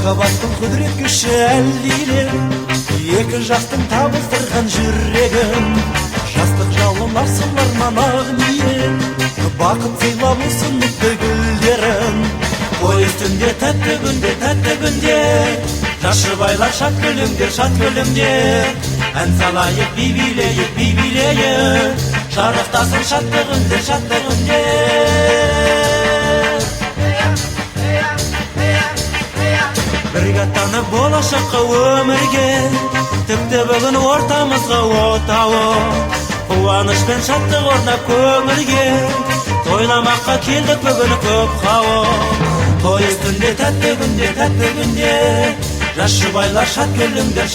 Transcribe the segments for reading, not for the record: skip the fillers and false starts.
махаббаттың құдірет күші әлдиле, екі жастың табыстырған жүрегін, жастық жалын арсыларынан ағыние, бақыт сыйлап ұсыныпты гүлдерін. Той үстінде тәтті күнде, жас жұбайлар шат күлімдер, ән салайық би билейік, шарықтасын шаттығынде. Бірге аттанып болашаққа өмірге, тіпті бүгін ортамызға отауы, қуаныш пен шаттық орнап көңілге, тойламаққа келдік бүгін көп хауа. Той үстінде тәтті күнде, жас жұбайлар шат күлімдер,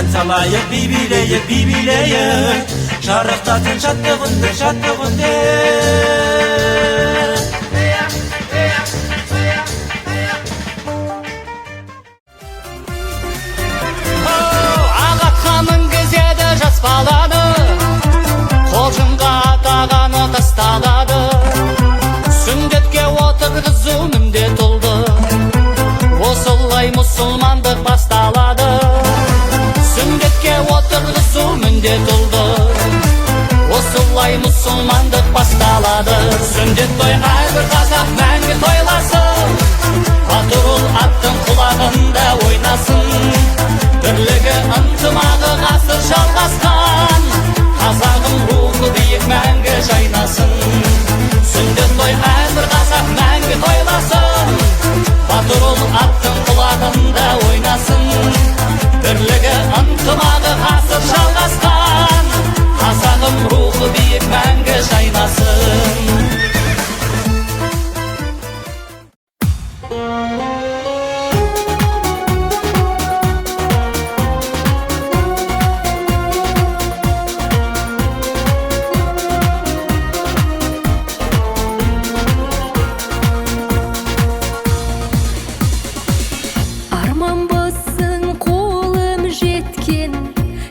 ән салайық би билейік, шарықтасын шаттығынде. Жас баланы қолжынға атағаны тасталады, сүндетке отырғызу міндет ұлды, осылай мұсылмандық басталады. Сүндетке отырғызу міндет ұлды, осылай мұсылмандық басталады. Сүндет той әрбір қазақ мәңгі тойласын, батыр ұл аттың құлағында ойнасын. Бірлігі ынтымағы ғасыр жалғасқан, қазағым рухы биік мәңгі жайнасын. Сүндет той әрбір қазақ мәңгі тойласын, батыр ұл аттың құлағында ойнасын. Бірлігі ынтымағы ғасыр жалғасқан, қазағым рухы биік мәңгі жайнасын.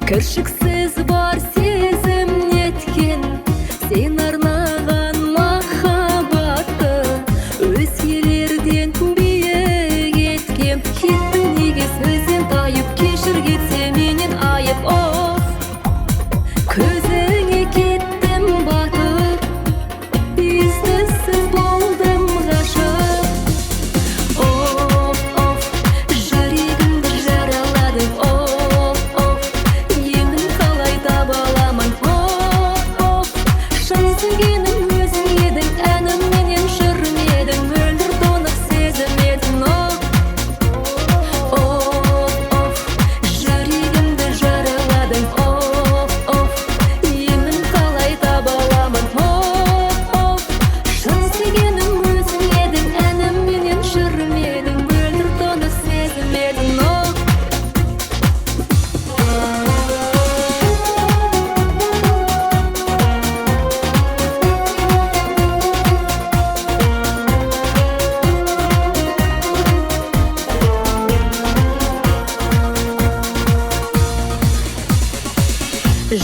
Кіршіксіз бар сезім неткен, сен арнаған махаббатты өзгелерден биік еткем. Кеттің неге сөзден тайып, кешір кетсе менен айып. Көзіңе кеттім батып, із-түзсіз болдым ғашық. Жүрегімді жараладың.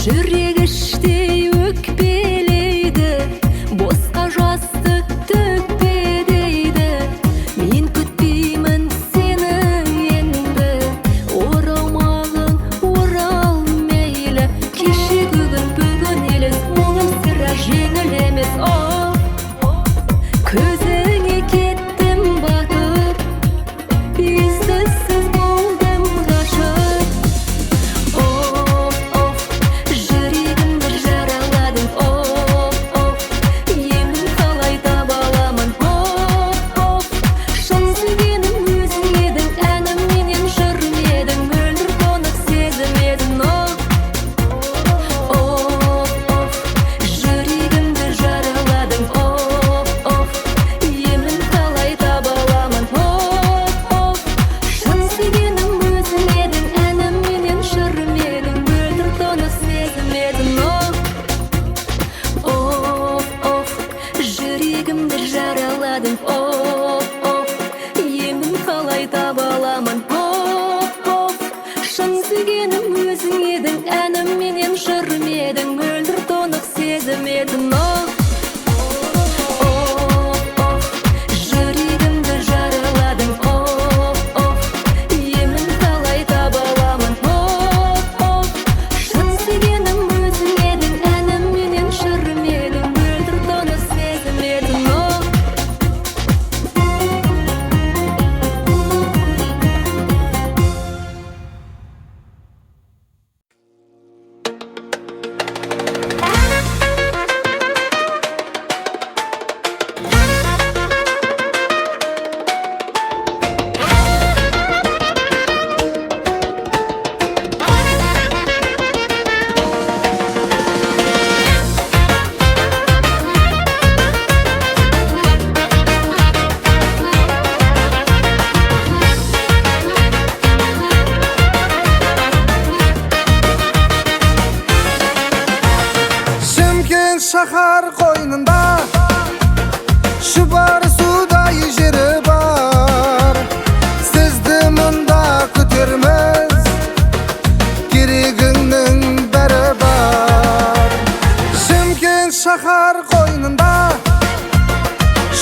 Жүрек іштей өкпелейді, босқа жастық төкпе дейді. Мен күтпеймін сені енді, оралмағың орал мейлі. Кеше бүгін елес, мұңым сірә жеңіл емес. Көзіңе кеттім батып, із-түзсіз болдым ғашық. Емін қалай таба аламын. Шын сүйгенім өзің едің, әнім менен жырым едің, мөлдір тонық сезім едің. Жүрегімді жараладың.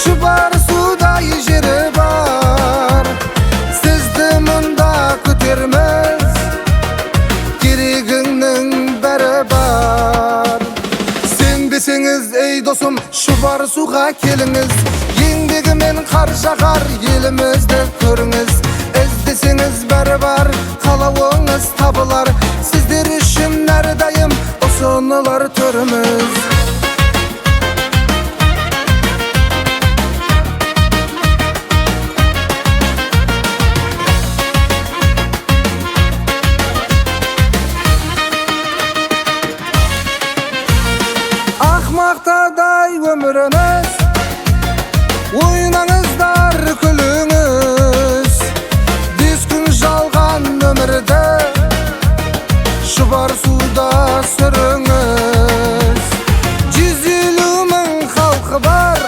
Шубар судай жері бар, сізді мұнда күтерміз, керегіңнің бәрі бар. Сенбесеңіз, ей досым, шубар суға келіңіз, еңбегімен қар жағар елімізді көріңіз. Іздесеңіз бәрі бар, қалауыңыз табылар, сіздер үшін әрдайым ұсынылар төріміз. Ақмақтадай өміріміз, ойнаңыздар күліңіз, бес күн жалған өмірді шұбар суда сүріңіз. 150 мың халқы бар,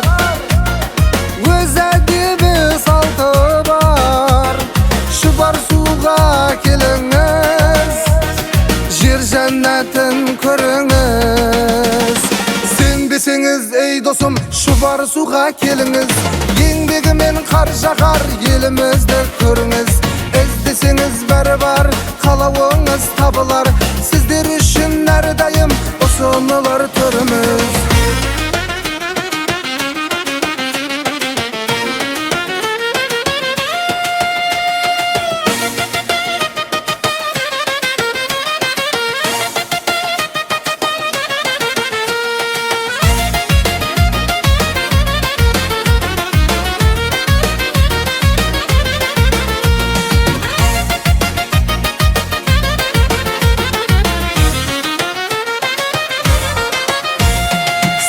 өз әдебі салты бар, шұбар суға келіңіз, жер жәннатын көріңіз. Сенбесеңіз, ей досым, шұбар суға келіңіз, еңбегімен қар жағар елімізді көріңіз. Іздесеңіз бәрі бар, қалауыңыз табылар, сіздер үшін әрдайым ұсынылар төріміз.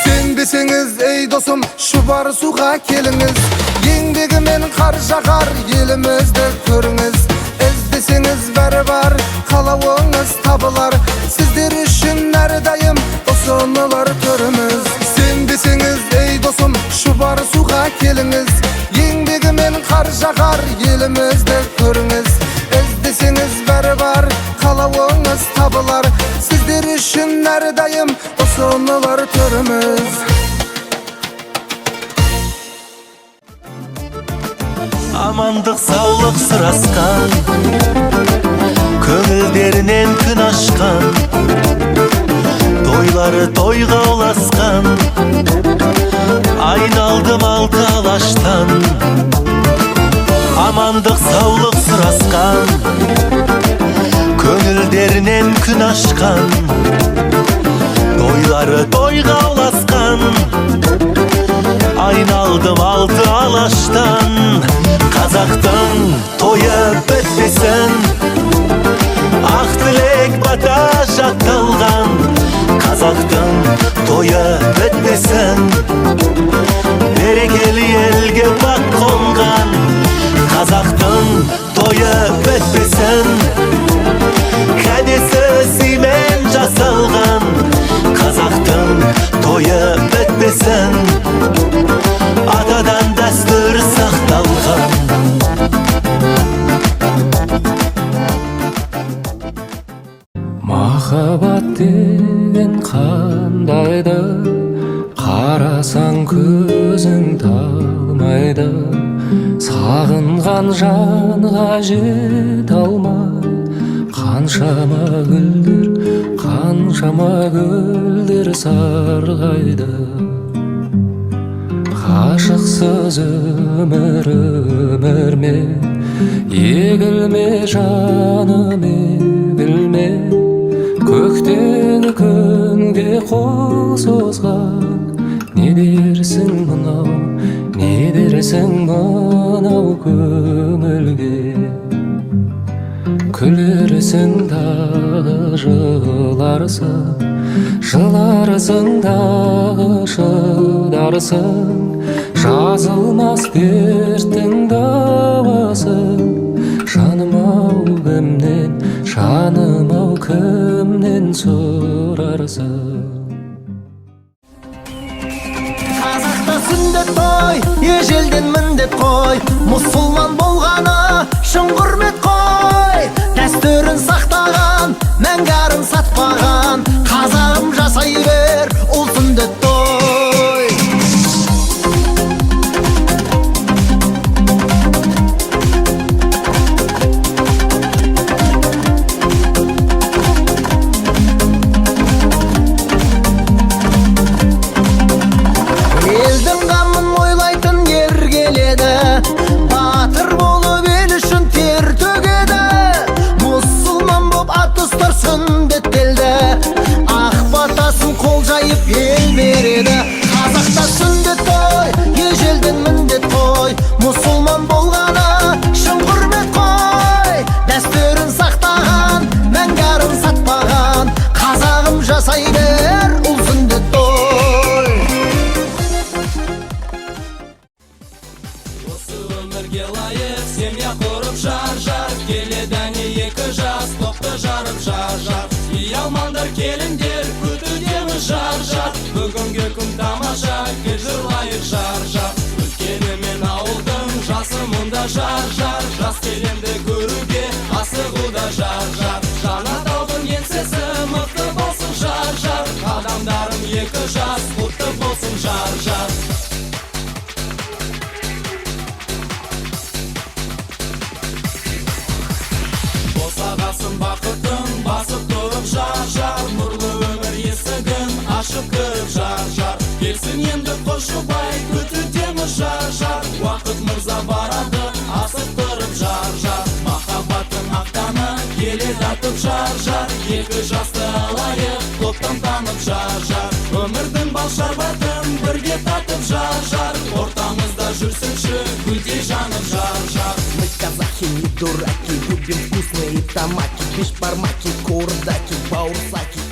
Сенбесеңіз, ей досым, шұбар суға келіңіз, еңбегімен қар жағар елімізді көріңіз. Іздесеңіз бәрі бар, қалауыңыз табылар, сіздер үшін әрдайым ұсынылар төріміз. Сенбесеңіз, ей досым, шұбар суға келіңіз, еңбегімен қар жағар елімізді көріңіз. Іздесеңіз бәрі бар, қалауыңыз табылар, сіздер үшін әрдайым ұсынылар төріміз. Амандық саулық сұрасқан, көңілдерінен күн ашқан, тойлары тойға ұласқан, айналдым алты алаштан. Амандық саулық сұрасқан, көңілдерінен күн ашқан, тойлары тойға ұласқан, айналдым алты алаштан. Қазақтың тойы бітпесін, ақ тілек бата жатталған. Қазақтың тойы бітпесін, берекелі елге бақ қонған. Қазақтың тойы бітпесін, кәдесі сыймен жасалған. Қазақтың тойы бітпесін, атадан дәстүр сақталған. Махаббат деген қандайды, қарасаң көзің талмайды. Сағынған жанға жете алмай, қаншама гүлдер сарғайды. Ғашықсыз өмір ме, егілме жаным, егілме. Көктен күнге қол созған, не дерсің мынау көңілге. Күлерсің дағы жыларсың дағы шыдарсың. Жазылмас дерттің давасы, жаным ау кімнен сұрарсың. Қазақта сүндет той, ежелден міндет қой, мұсылман болғаны шын құрмет қой. Дәстүрін сақтаған, мәңгәрін сатпаған, қазағым жасай бер ол сүндет той. өмірге лайық семья құрып жар келеді әне екі жас тоқты жарып жар үй алмаңдар келіңдер күтудеміз жар бүгінгі күн тамаша кел жырлайық жар өткені мен ауылдың жасы мұнда жар жас келемді көруге асығуда жар Жанатаудың еңсесі мықты болсын жар адамдарым екі жас құтты болсын жар Босағасын бақытым басып тұрып жар нұрлы өмір есігін ашып кіріп жар келсін енді қошыбай күтудеміз жар уақыт мырза барады асықтырып жар махаббаттың ақтаны келеді атып жар екі жасты алайық топтан танып жар өмірдің бал шарбатын бірге татып жар ортамызда жүрсінші гүлдей жанып жар Мы казахи не дураки, любим вкусные тамаки, бешбармаки, курдаки, баурсаки